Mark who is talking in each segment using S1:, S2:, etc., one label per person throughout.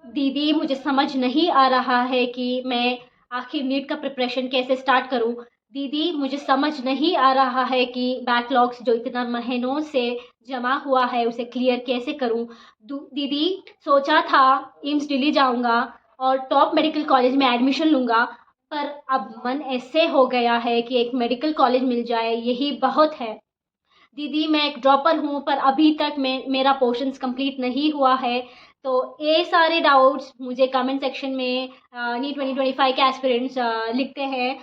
S1: दीदी मुझे समझ नहीं आ रहा है कि मैं आखिर नीट का प्रिपरेशन कैसे स्टार्ट करूं। दीदी मुझे समझ नहीं आ रहा है कि बैकलॉग्स जो इतना महीनों से जमा हुआ है उसे क्लियर कैसे करूं। दीदी सोचा था एम्स दिल्ली जाऊंगा और टॉप मेडिकल कॉलेज में एडमिशन लूंगा, पर अब मन ऐसे हो गया है कि एक मेडिकल कॉलेज मिल जाए यही बहुत है। दीदी मैं एक ड्रॉपर हूँ, पर अभी तक मेरा पोर्शंस कंप्लीट नहीं हुआ है। तो ये सारे डाउट्स मुझे कमेंट सेक्शन में नी 2025 के एस्पिरेंट्स लिखते हैं।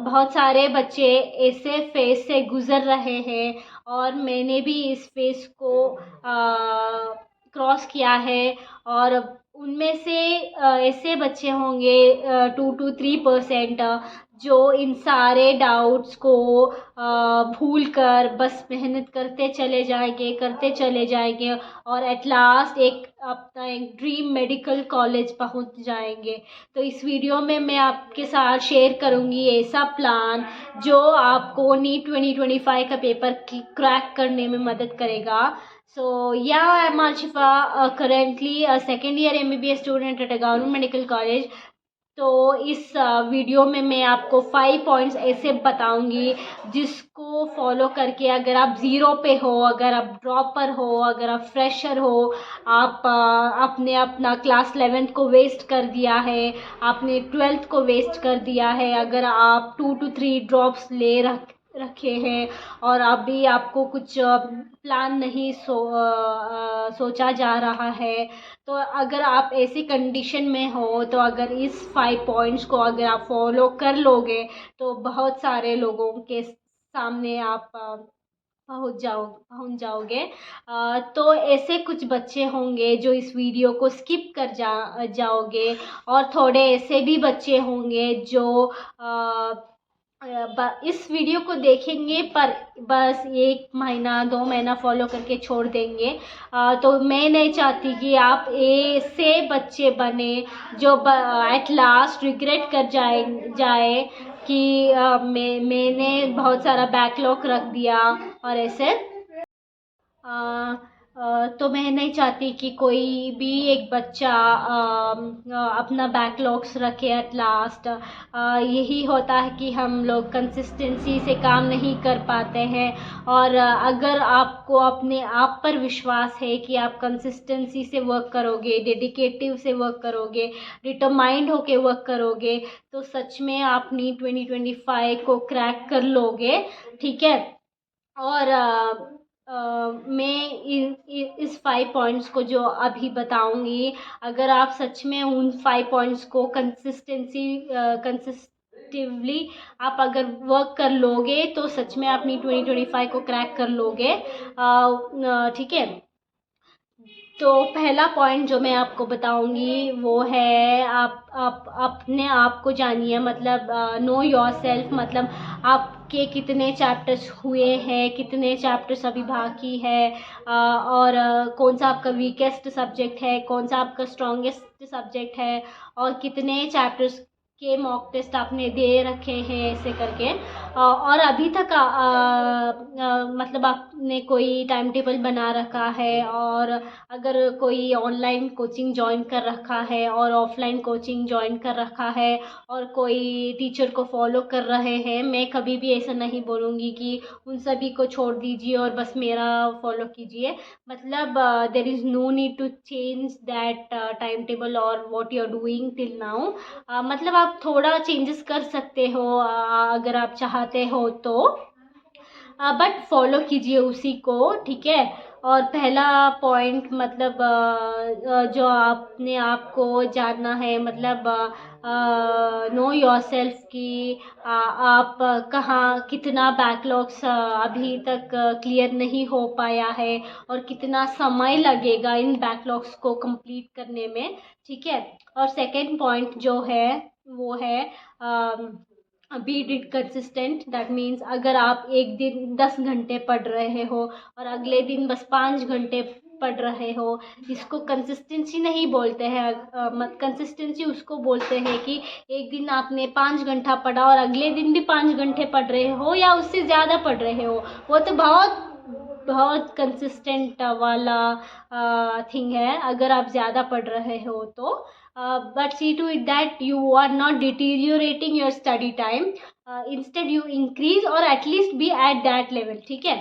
S1: बहुत सारे बच्चे ऐसे फेस से गुजर रहे हैं और मैंने भी इस फेस को क्रॉस किया है। और उनमें से ऐसे बच्चे होंगे 2 to 3% जो इन सारे डाउट्स को भूल कर बस मेहनत करते चले जाएंगे और एट लास्ट अपना एक ड्रीम मेडिकल कॉलेज पहुंच जाएंगे। तो इस वीडियो में मैं आपके साथ शेयर करूंगी ऐसा प्लान जो आपको नीट 2025 का पेपर क्रैक करने में मदद करेगा। So yeah, I'm Ashifa, currently a second year MBBS student at a government medical college. तो इस वीडियो में मैं आपको 5 पॉइंट्स ऐसे बताऊंगी जिसको फॉलो करके अगर आप ज़ीरो पे हो, अगर आप ड्रॉपर हो, अगर आप फ्रेशर हो, आप आपने अपना क्लास 11th को वेस्ट कर दिया है, आपने 12th को वेस्ट कर दिया है, अगर आप 2 to 3 ड्रॉप्स ले रखे हैं और अभी आपको कुछ प्लान नहीं सोचा जा रहा है, तो अगर आप ऐसी कंडीशन में हो तो अगर इस 5 पॉइंट्स को अगर आप फॉलो कर लोगे तो बहुत सारे लोगों के सामने आप पहुंच जाओगे। तो ऐसे कुछ बच्चे होंगे जो इस वीडियो को स्किप कर जाओगे और थोड़े ऐसे भी बच्चे होंगे जो इस वीडियो को देखेंगे पर बस 1 महीना 2 महीना फॉलो करके छोड़ देंगे। तो मैं नहीं चाहती कि आप ऐसे बच्चे बने जो एट लास्ट रिग्रेट कर जाए कि मैंने बहुत सारा बैकलॉग रख दिया और ऐसे। तो मैं नहीं चाहती कि कोई भी एक बच्चा अपना बैकलॉग्स रखे एट लास्ट। यही होता है कि हम लोग कंसिस्टेंसी से काम नहीं कर पाते हैं। और अगर आपको अपने आप पर विश्वास है कि आप कंसिस्टेंसी से वर्क करोगे, डेडिकेटिव से वर्क करोगे, डिटरमाइंड होके वर्क करोगे, तो सच में आप नीट 2025 को क्रैक कर लोगे। ठीक है। और मैं इस 5 पॉइंट्स को जो अभी बताऊंगी, अगर आप सच में उन 5 पॉइंट्स को कंसिस्टिवली आप अगर वर्क कर लोगे तो सच में आप नीट 2025 को क्रैक कर लोगे। ठीक है। तो पहला पॉइंट जो मैं आपको बताऊंगी वो है आप अपने आप को जानिए, मतलब नो योर सेल्फ, मतलब आपके कितने चैप्टर्स हुए हैं, कितने चैप्टर्स अभी बाकी है, और कौन सा आपका वीकेस्ट सब्जेक्ट है, कौन सा आपका स्ट्रॉन्गेस्ट सब्जेक्ट है, और कितने चैप्टर्स के मॉक टेस्ट आपने दे रखे हैं, ऐसे करके। और अभी तक मतलब आपने कोई टाइम टेबल बना रखा है, और अगर कोई ऑनलाइन कोचिंग ज्वाइन कर रखा है और ऑफलाइन कोचिंग ज्वाइन कर रखा है और कोई टीचर को फॉलो कर रहे हैं, मैं कभी भी ऐसा नहीं बोलूँगी कि उन सभी को छोड़ दीजिए और बस मेरा फॉलो कीजिए। मतलब there is no need to change that timetable और what you are doing till now. मतलब आप थोड़ा चेंजेस कर सकते हो अगर आप चाहते हो तो, बट फॉलो कीजिए उसी को। ठीक है। और पहला पॉइंट मतलब जो आपने आपको जानना है, मतलब नो योर सेल्फ कि आप कहाँ कितना बैकलॉग्स अभी तक क्लियर नहीं हो पाया है और कितना समय लगेगा इन बैकलॉग्स को कंप्लीट करने में। ठीक है। और सेकंड पॉइंट जो है वो है be dead consistent. That means अगर आप एक दिन 10 घंटे पढ़ रहे हो और अगले दिन बस 5 घंटे पढ़ रहे हो, इसको कंसिस्टेंसी नहीं बोलते हैं। कंसिस्टेंसी उसको बोलते हैं कि एक दिन आपने 5 घंटा पढ़ा और अगले दिन भी 5 घंटे पढ़ रहे हो या उससे ज़्यादा पढ़ रहे हो, वो तो बहुत बहुत कंसिस्टेंट वाला थिंग है अगर आप ज़्यादा पढ़ रहे हो तो। But see to it that you are not deteriorating your study time, instead you increase or at least be at that level, ठीक है।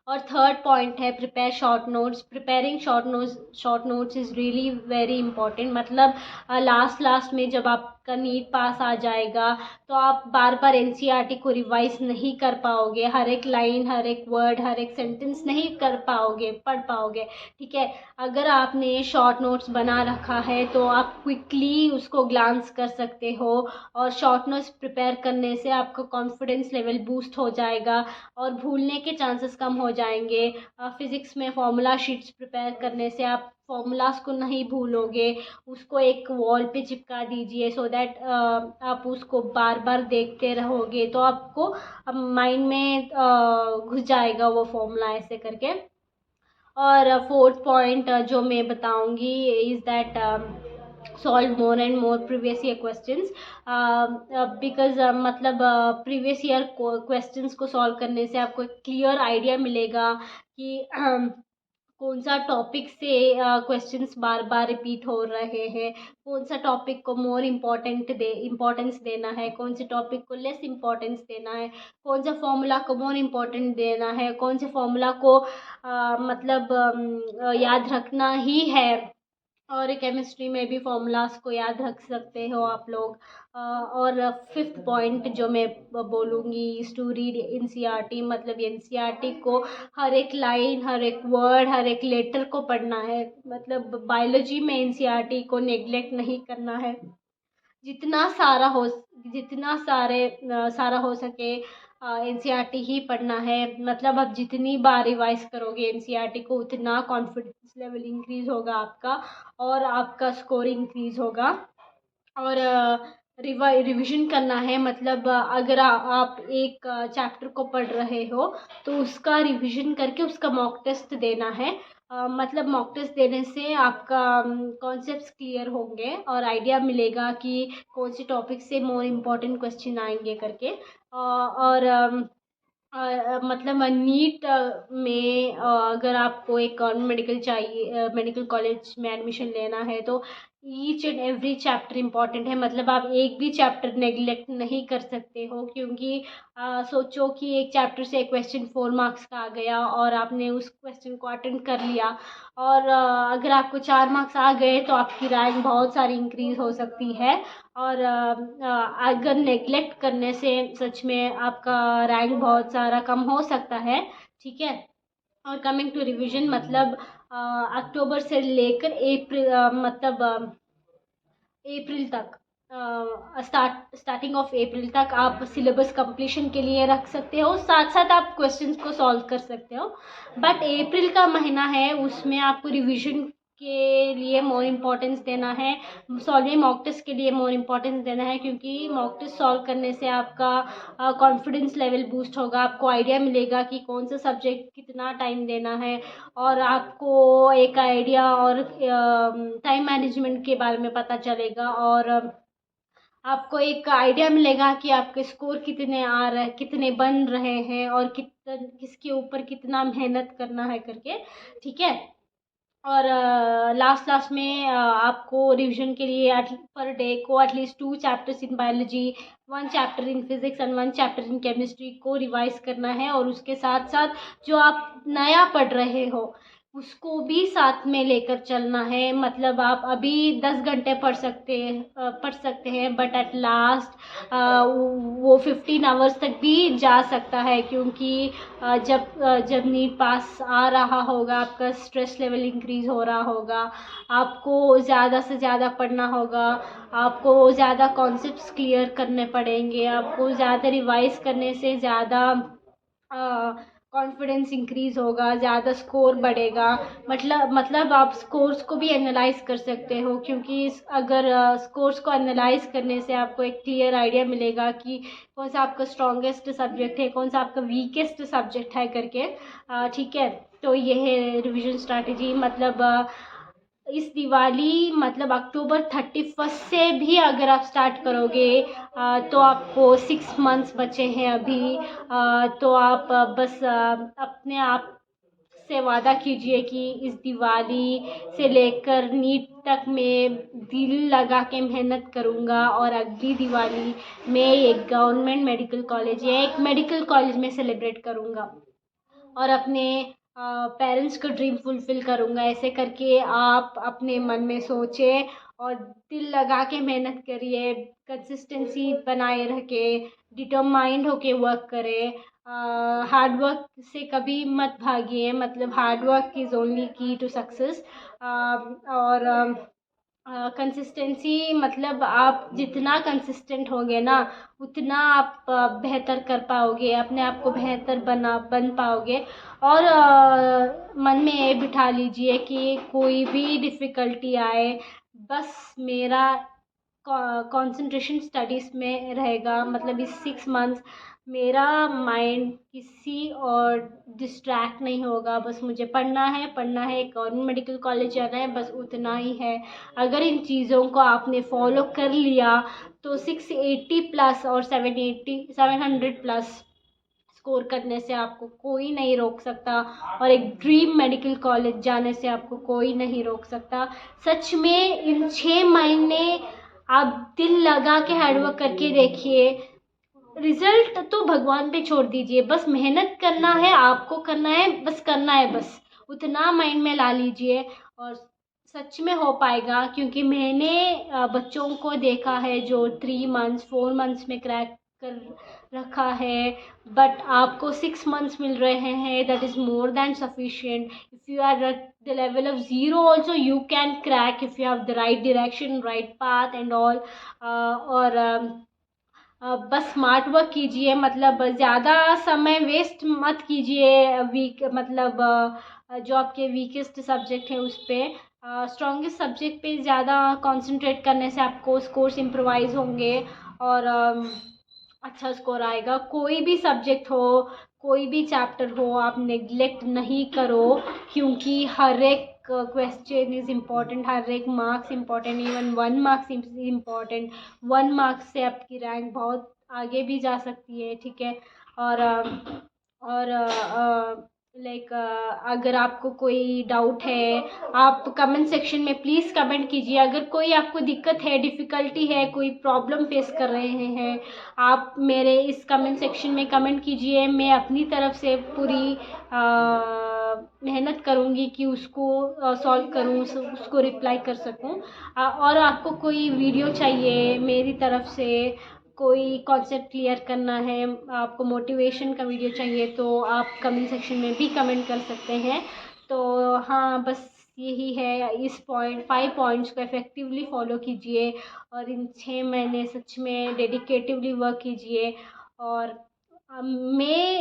S1: और थर्ड पॉइंट है prepare short notes. Preparing short notes is really very important. मतलब last में जब आपका NEET pass आ जाएगा तो आप बार बार एनसीईआरटी को रिवाइज नहीं कर पाओगे, हर एक लाइन, हर एक वर्ड, हर एक सेंटेंस नहीं कर पाओगे, पढ़ पाओगे, ठीक है। अगर आपने शॉर्ट नोट्स बना रखा है तो आप क्विकली उसको ग्लांस कर सकते हो, और शॉर्ट नोट्स प्रिपेयर करने से आपका कॉन्फिडेंस लेवल बूस्ट हो जाएगा और भूलने के चांसेस कम हो जाएंगे। फिज़िक्स में फार्मूला शीट्स प्रिपेयर करने से आप फार्मूलाज को नहीं भूलोगे, उसको एक वॉल पे चिपका दीजिए सो दैट आप उसको बार बार देखते रहोगे तो आपको माइंड में घुस जाएगा वो फॉर्मूला, ऐसे करके। और फोर्थ पॉइंट जो मैं बताऊंगी is that solve more and more previous year questions, because मतलब प्रीवियस ईयर क्वेश्चंस को सॉल्व करने से आपको एक क्लियर आइडिया मिलेगा कि कौन सा टॉपिक से क्वेश्चंस बार बार रिपीट हो रहे हैं, कौन सा टॉपिक को मोर इम्पोर्टेंस देना है, कौन से टॉपिक को लेस इम्पोर्टेंस देना है, कौन सा फॉर्मूला को मोर इम्पोर्टेंट देना है, कौन से फॉर्मूला को मतलब याद रखना ही है। और केमिस्ट्री में भी फॉर्मूलाज को याद रख सकते हो आप लोग। और फिफ्थ पॉइंट जो मैं बोलूँगी इज़ टू रीड एनसीईआरटी। मतलब एनसीईआरटी को हर एक लाइन, हर एक वर्ड, हर एक लेटर को पढ़ना है। मतलब बायोलॉजी में एनसीईआरटी को नेग्लेक्ट नहीं करना है, जितना सारा हो सके एनसीईआरटी ही पढ़ना है। मतलब आप जितनी बार रिवाइज करोगे एनसीईआरटी को उतना कॉन्फिडेंस लेवल इंक्रीज होगा आपका, और आपका स्कोर इंक्रीज होगा। और रिवीजन करना है। मतलब अगर आप एक चैप्टर को पढ़ रहे हो तो उसका रिवीजन करके उसका मॉक टेस्ट देना है। मतलब मॉक टेस्ट देने से आपका कॉन्सेप्ट्स क्लियर होंगे और आइडिया मिलेगा कि कौन से टॉपिक से मोर इम्पोर्टेंट क्वेश्चन आएंगे करके। और मतलब नीट में अगर आपको एक गवर्नमेंट मेडिकल चाहिए, मेडिकल कॉलेज में एडमिशन लेना है तो each and every chapter important है। मतलब आप एक भी चैप्टर नेग्लेक्ट नहीं कर सकते हो, क्योंकि सोचो कि एक चैप्टर से एक क्वेश्चन 4 मार्क्स का आ गया और आपने उस क्वेश्चन को अटेंड कर लिया, और अगर आपको 4 मार्क्स आ गए तो आपकी रैंक बहुत सारी इंक्रीज हो सकती है। और अगर नेग्लेक्ट करने से सच में आपका रैंक बहुत सारा कम हो सकता है, ठीक है। और कमिंग टू रिवीजन, मतलब अक्टूबर से लेकर मतलब अप्रैल तक, स्टार्टिंग ऑफ अप्रैल तक आप सिलेबस कंप्लीशन के लिए रख सकते हो, साथ साथ आप क्वेश्चंस को सॉल्व कर सकते हो। बट अप्रैल का महीना है, उसमें आपको रिवीजन के लिए मोर इम्पोर्टेंस देना है, सॉल्विंग मॉक टेस्ट के लिए मोर इम्पोर्टेंस देना है, क्योंकि मॉक टेस्ट सॉल्व करने से आपका कॉन्फिडेंस लेवल बूस्ट होगा, आपको आइडिया मिलेगा कि कौन सा सब्जेक्ट कितना टाइम देना है, और आपको एक आइडिया और टाइम मैनेजमेंट के बारे में पता चलेगा, और आपको एक आइडिया मिलेगा कि आपके स्कोर कितने आ रहे, कितने बन रहे हैं, और किसके ऊपर कितना मेहनत करना है करके, ठीक है। और लास्ट में आपको रिवीजन के लिए पर डे को at least 2 chapters in biology, 1 chapter in physics and 1 chapter in chemistry को रिवाइज करना है। और उसके साथ साथ जो आप नया पढ़ रहे हो उसको भी साथ में लेकर चलना है। मतलब आप अभी 10 घंटे पढ़ सकते हैं, बट एट लास्ट वो 15 आवर्स तक भी जा सकता है, क्योंकि जब नीट पास आ रहा होगा आपका स्ट्रेस लेवल इंक्रीज हो रहा होगा, आपको ज़्यादा से ज़्यादा पढ़ना होगा, आपको ज़्यादा कॉन्सेप्ट्स क्लियर करने पड़ेंगे, आपको ज़्यादा रिवाइज करने से ज़्यादा कॉन्फिडेंस इंक्रीज होगा, ज़्यादा स्कोर बढ़ेगा। मतलब आप स्कोर्स को भी एनालाइज कर सकते हो, क्योंकि अगर स्कोर्स को एनालाइज करने से आपको एक क्लियर आइडिया मिलेगा कि कौन सा आपका स्ट्रॉन्गेस्ट सब्जेक्ट है, कौन सा आपका वीकेस्ट सब्जेक्ट है करके, ठीक है। तो ये है रिवीजन स्ट्रैटेजी। मतलब इस दिवाली, मतलब अक्टूबर 31 से भी अगर आप स्टार्ट करोगे तो आपको 6 मंथ्स बचे हैं अभी, तो आप बस अपने आप से वादा कीजिए कि इस दिवाली से लेकर नीट तक मैं दिल लगा के मेहनत करूँगा और अगली दिवाली मैं एक गवर्नमेंट मेडिकल कॉलेज या एक मेडिकल कॉलेज में सेलिब्रेट करूँगा और अपने पेरेंट्स का ड्रीम फुलफ़िल करूँगा। ऐसे करके आप अपने मन में सोचें और दिल लगा के मेहनत करिए, कंसिस्टेंसी बनाए रखें, डिटरमाइंड होके वर्क करें। हार्ड वर्क से कभी मत भागिए, मतलब हार्ड वर्क इज़ ओनली की टू सक्सेस। और कंसिस्टेंसी मतलब आप जितना कंसिस्टेंट होंगे ना उतना आप बेहतर कर पाओगे, अपने आप को बेहतर बन पाओगे। और मन में ये बिठा लीजिए कि कोई भी डिफ़िकल्टी आए, बस मेरा कंसंट्रेशन स्टडीज़ में रहेगा। मतलब इस 6 मंथ्स मेरा माइंड किसी और डिस्ट्रैक्ट नहीं होगा, बस मुझे पढ़ना है, गवर्नमेंट मेडिकल कॉलेज जाना है, बस उतना ही है। अगर इन चीज़ों को आपने फॉलो कर लिया तो 680 प्लस और 700 प्लस स्कोर करने से आपको कोई नहीं रोक सकता और एक ड्रीम मेडिकल कॉलेज जाने से आपको कोई नहीं रोक सकता। सच में इन 6 महीने आप दिल लगा के हार्डवर्क करके देखिए, रिजल्ट तो भगवान पे छोड़ दीजिए, बस मेहनत करना है, आपको करना है, बस करना है, बस उतना माइंड में ला लीजिए और सच में हो पाएगा। क्योंकि मैंने बच्चों को देखा है जो 3 मंथ्स 4 मंथ्स में क्रैक कर रखा है, बट आपको 6 मंथ्स मिल रहे हैं, that is more than sufficient. If you are at the level of zero also you can crack if you have the right direction, right path and all. और बस स्मार्ट वर्क कीजिए, मतलब ज़्यादा समय वेस्ट मत कीजिए वीक मतलब जो आपके वीकेस्ट सब्जेक्ट है उस पर। स्ट्रॉन्गेस्ट सब्जेक्ट पे ज़्यादा कंसंट्रेट करने से आपको स्कोर्स इम्प्रोवाइज़ होंगे और अच्छा स्कोर आएगा। कोई भी सब्जेक्ट हो, कोई भी चैप्टर हो, आप नेग्लेक्ट नहीं करो, क्योंकि हर एक क्वेश्चन इज़ इम्पॉर्टेंट, हर एक marks important, even 1 marks important. 1 marks से आपकी रैंक बहुत आगे भी जा सकती है, ठीक है। और लाइक अगर आपको कोई डाउट है आप कमेंट सेक्शन में प्लीज़ कमेंट कीजिए। अगर कोई आपको दिक्कत है, डिफ़िकल्टी है, कोई प्रॉब्लम फेस कर रहे हैं, आप मेरे इस कमेंट सेक्शन में कमेंट कीजिए। मैं अपनी तरफ से पूरी मेहनत करूँगी कि उसको सॉल्व करूँ, उसको रिप्लाई कर सकूँ। और आपको कोई वीडियो चाहिए मेरी तरफ से, कोई कॉन्सेप्ट क्लियर करना है, आपको मोटिवेशन का वीडियो चाहिए, तो आप कमेंट सेक्शन में भी कमेंट कर सकते हैं। तो हाँ, बस यही है, इस 5 पॉइंट्स को इफ़ेक्टिवली फॉलो कीजिए और इन 6 महीने सच में डेडिकेटिवली वर्क कीजिए। और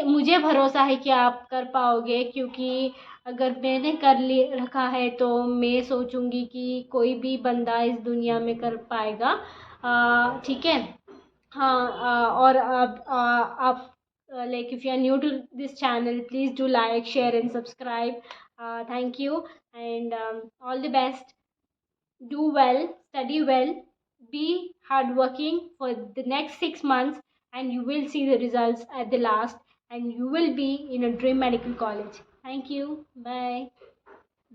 S1: मुझे भरोसा है कि आप कर पाओगे, क्योंकि अगर मैंने कर ले रखा है तो मैं सोचूंगी कि कोई भी बंदा इस दुनिया में कर पाएगा। ठीक है। हाँ, और अब आप like if you are new to this channel, please do like, share and subscribe. Thank you and all the best. Do well, study well, be hardworking for the next 6 months, and you will see the results at the last, and you will be in a dream medical college. Thank you. Bye.